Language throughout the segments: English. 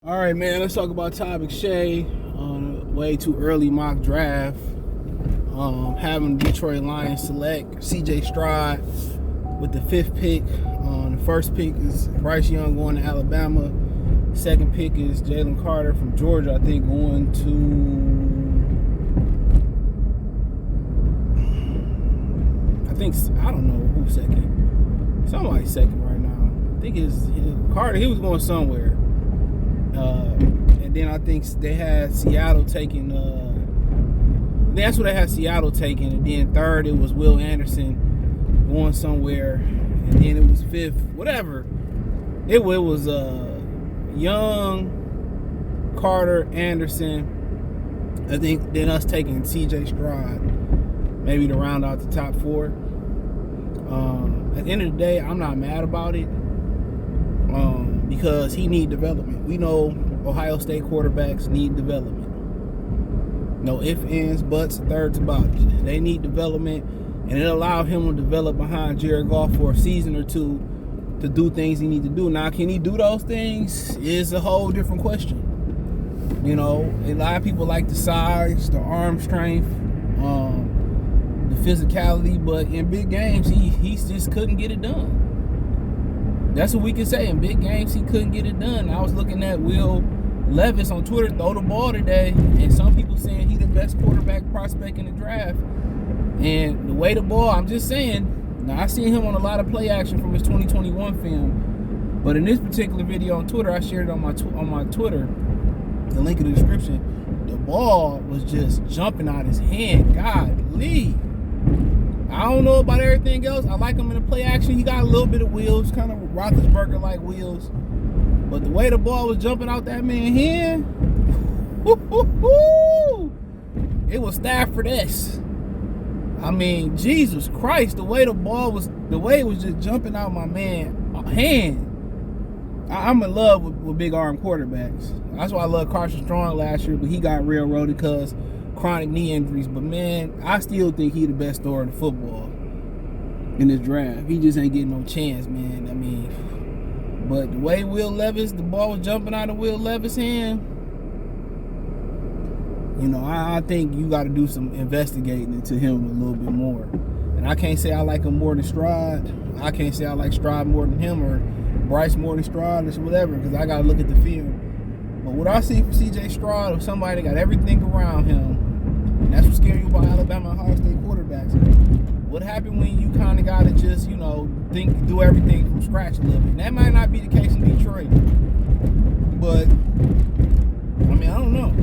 All right, man, let's talk about Todd Mcshay on a way too early mock draft. Having Detroit Lions select CJ Stroud with the 5th pick. The first pick is Bryce Young going to Alabama. Second pick is Jalen Carter from Georgia, I think, going to... I don't know who's second. Somebody's second right now. I think it's Carter. He was going somewhere. And then I think they had Seattle taking... that's what they had Seattle taking. And then third, it was Will Anderson going somewhere. And then it was 5th, whatever. It was Young, Carter, Anderson. I think then us taking CJ Stroud, maybe to round out the top 4. At the end of the day, I'm not mad about it because he need development. We know Ohio State quarterbacks need development. No ifs, ands, buts, thirds about it. They need development, and it allowed him to develop behind Jared Goff for a season or two to do things he needs to do. Now, can he do those things is a whole different question. You know, a lot of people like the size, the arm strength, the physicality, but in big games, he just couldn't get it done. That's what we can say. In big games, he couldn't get it done. I was looking at Will Levis on Twitter throw the ball today, and some people saying he the best quarterback prospect in the draft. And the way the ball, I'm just saying, now I seen him on a lot of play action from his 2021 film, but in this particular video on Twitter, I shared it on my Twitter, the link in the description. The ball was just jumping out his hand. Golly. I don't know about everything else. I like him in the play action. He got a little bit of wheels, kind of Roethlisberger-like wheels. But the way the ball was jumping out that man's hand, it was Stafford-esque. I mean, Jesus Christ, the way it was just jumping out my man's hand. I'm in love with big arm quarterbacks. That's why I love Carson Strong last year, but he got railroaded because chronic knee injuries. But man, I still think he's the best thrower in football in this draft. He just ain't getting no chance, man. I mean, but the way the ball was jumping out of Will Levis' hand, you know, I think you got to do some investigating into him a little bit more. And I can't say I like him more than Stroud. I can't say I like Stroud more than him or Bryce more than Stroud or whatever, because I got to look at the film. But what I see for CJ Stroud is somebody that got everything around him. And that's what scares you about Alabama and Ohio State quarterbacks. What happened when you kind of got to just, you know, do everything from scratch a little bit? And that might not be the case in Detroit. But, I mean, I don't know.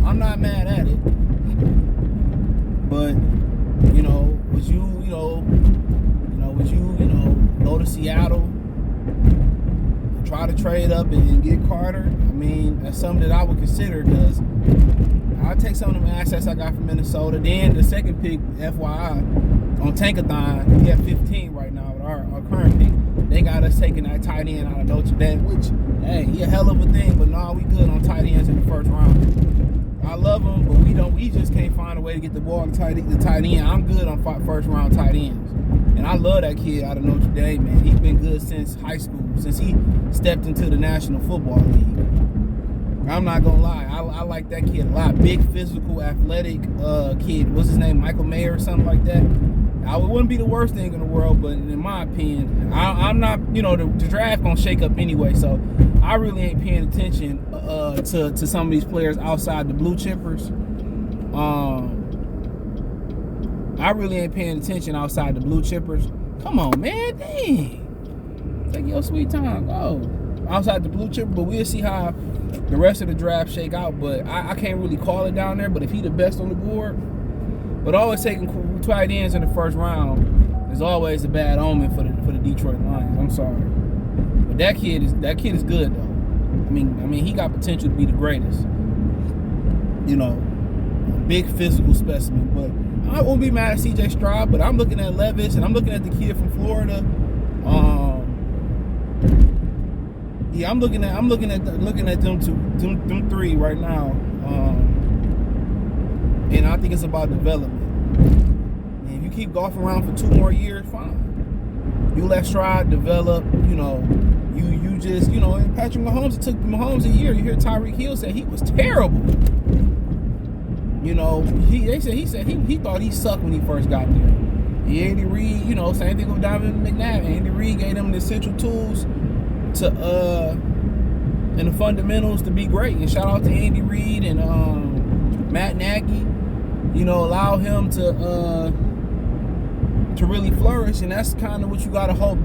I'm not mad at it. But, would you go to Seattle, try to trade up and get Carter? I mean, that's something that I would consider, because I'll take some of them assets I got from Minnesota. Then the second pick, FYI, on Tankathon, we have 15 right now with our current pick. They got us taking that tight end out of Notre Dame, which, hey, he a hell of a thing, but no, we good on tight ends in the first round. I love them, but we just can't find a way to get the ball to tight end. I'm good on first round tight ends. And I love that kid out of Notre Dame, man. He's been good since high school, since he stepped into the National Football League. I'm not going to lie. I like that kid a lot. Big, physical, athletic kid. What's his name? Michael Mayer or something like that. It wouldn't be the worst thing in the world, but in my opinion, I'm not, the draft going to shake up anyway, so I really ain't paying attention to some of these players outside the blue chippers. I really ain't paying attention outside the blue chippers. Come on, man, dang. Take your sweet time, go. Outside the blue chipper, but we'll see how the rest of the draft shake out. But I can't really call it down there. But if he the best on the board, but always taking tight ends in the first round is always a bad omen for the Detroit Lions. I'm sorry, but that kid is good though. I mean, he got potential to be the greatest. Big physical specimen. But I won't be mad at CJ Stroud. But I'm looking at Levis, and I'm looking at the kid from Florida. Yeah, I'm looking at them three right now, and I think it's about development. And if you keep golfing around for 2 more years, fine. You let Stroud develop, You just, you know, and Patrick Mahomes, it took Mahomes a year. You hear Tyreek Hill say he was terrible. You know, he said he thought he sucked when he first got there. And Andy Reid, you know, same thing with Donovan McNabb. Andy Reid gave them the essential tools to and the fundamentals to be great. And shout out to Andy Reid and Matt Nagy. You know, allow him to really flourish, and that's kind of what you gotta hope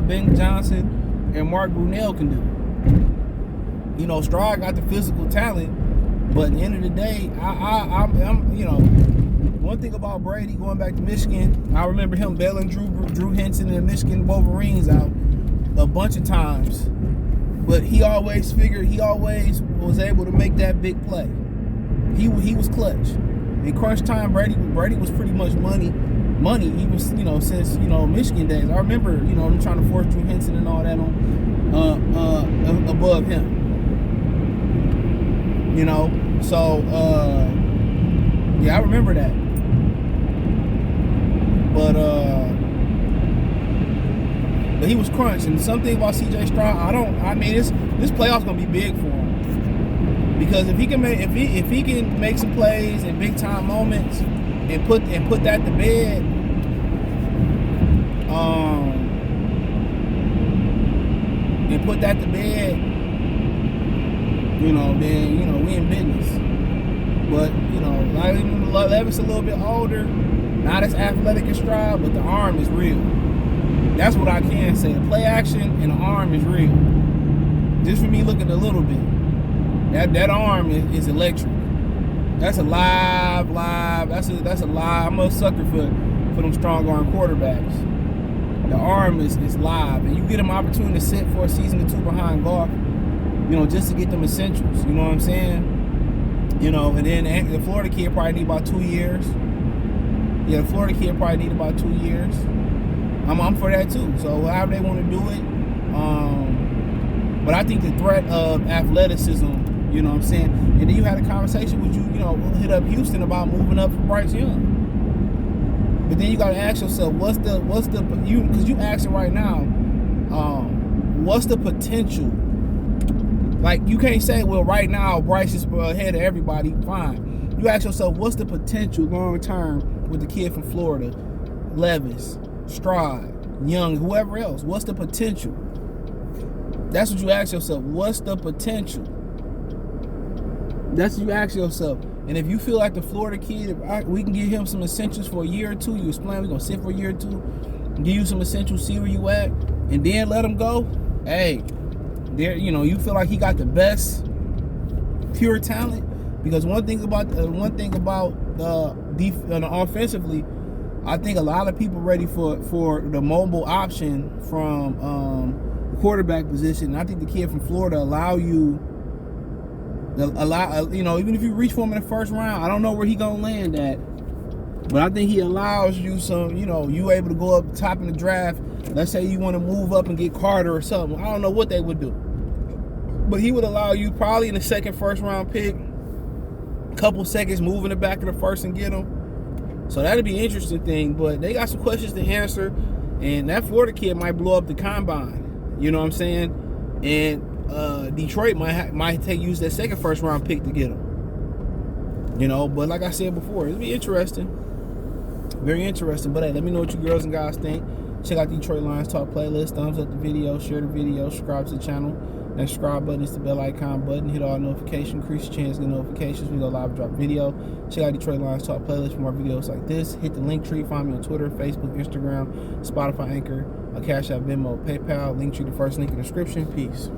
Ben Johnson and Mark Brunell can do. You know, Stroud got the physical talent, but at the end of the day, I'm you know, one thing about Brady going back to Michigan, I remember him bailing Drew Henson and the Michigan Wolverines out a bunch of times, but he always was able to make that big play. He was clutch. In crunch time, Brady was pretty much money. He was, you know, since, you know, Michigan days. I remember, you know, them trying to force Drew Henson and all that on above him. You know, so yeah, I remember that. But he was crunched, and something about CJ Stroud, I mean, this playoff's gonna be big for him, because if he can make some plays in big time moments and put that to bed, you know, then, you know, we in business. But, you know, like Levis a little bit older, not as athletic as Stroud, but the arm is real. That's what I can say. The play action and the arm is real. Just for me looking a little bit, that arm is electric. That's a live. That's a live. I'm a sucker for them strong arm quarterbacks. The arm is live, and you get them opportunity to sit for a season or two behind Goff, you know, just to get them essentials. You know what I'm saying? You know, and then the Florida kid probably need about 2 years. Yeah, the Florida kid probably need about 2 years. I'm for that too. So however they want to do it. But I think the threat of athleticism, you know what I'm saying? And then you had a conversation with you know, hit up Houston about moving up for Bryce Young. But then you got to ask yourself, because you asking right now, what's the potential? Like, you can't say, well, right now Bryce is ahead of everybody. Fine. You ask yourself, what's the potential long term with the kid from Florida, Levis, Stroud, Young, whoever else? What's the potential? That's what you ask yourself. What's the potential? That's what you ask yourself. And if you feel like the Florida kid, we can give him some essentials for a year or two, you explain we're going to sit for a year or two, give you some essentials, see where you at, and then let him go. Hey, there, you know, you feel like he got the best pure talent. Because one thing about offensively, I think a lot of people ready for the mobile option from the quarterback position. And I think the kid from Florida you know, even if you reach for him in the first round, I don't know where he gonna land at, but I think he allows you some, you know, you able to go up top in the draft. Let's say you want to move up and get Carter or something. I don't know what they would do, but he would allow you probably in the second first round pick, a couple seconds, move in the back of the first and get him. So that'd be an interesting thing. But they got some questions to answer, and that Florida kid might blow up the combine. You know what I'm saying? And Detroit might use that second first round pick to get him. You know, but like I said before, it'll be interesting. Very interesting. But hey, let me know what you girls and guys think. Check out the Detroit Lions Talk playlist. Thumbs up the video, share the video, subscribe to the channel. That subscribe button is the bell icon button. Hit all notifications, increase your chance to get notifications. We go live, drop video. Check out Detroit Lions Talk playlist for more videos like this. Hit the link tree. Find me on Twitter, Facebook, Instagram, Spotify, Anchor, Cash App, Venmo, PayPal. Link tree, the first link in the description. Peace.